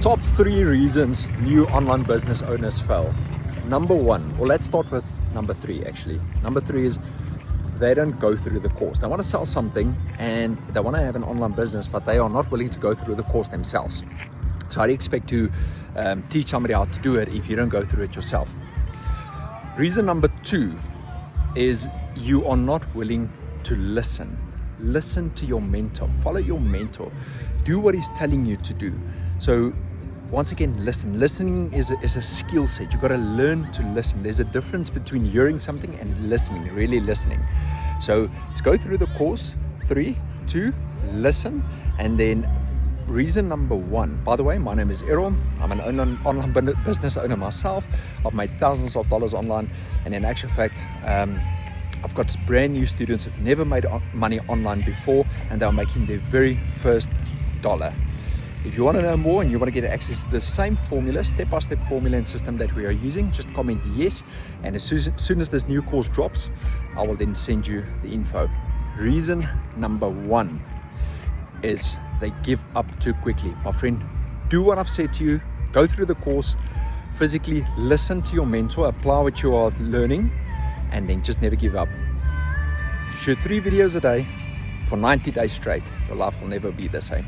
Top 3 reasons new online business owners fail. Number 1, or let's start with number 3 actually. Number 3 is they don't go through the course. They want to sell something and they want to have an online business, but they are not willing to go through the course themselves. So how do you expect to teach somebody how to do it if you don't go through it yourself? Reason number 2 is you are not willing to listen. Listen to your mentor, follow your mentor, do what he's telling you to do. So once again, listen. Listening is a skill set. You've got to learn to listen. There's a difference between hearing something and listening, really listening. So let's go through the course. 3, 2, listen. And then reason number 1, by the way, my name is Errol. I'm an online business owner myself. I've made thousands of dollars online, and in actual fact, I've got brand new students who've never made money online before, and they're making their very first dollar. If you want to know more and you want to get access to the same formula, step-by-step formula and system that we are using, just comment yes, and as soon as this new course drops, I will then send you the info. Reason number 1 is they give up too quickly. My friend, do what I've said to you, go through the course, physically listen to your mentor, apply what you are learning, and then just never give up. Shoot 3 videos a day for 90 days straight. Your life will never be the same.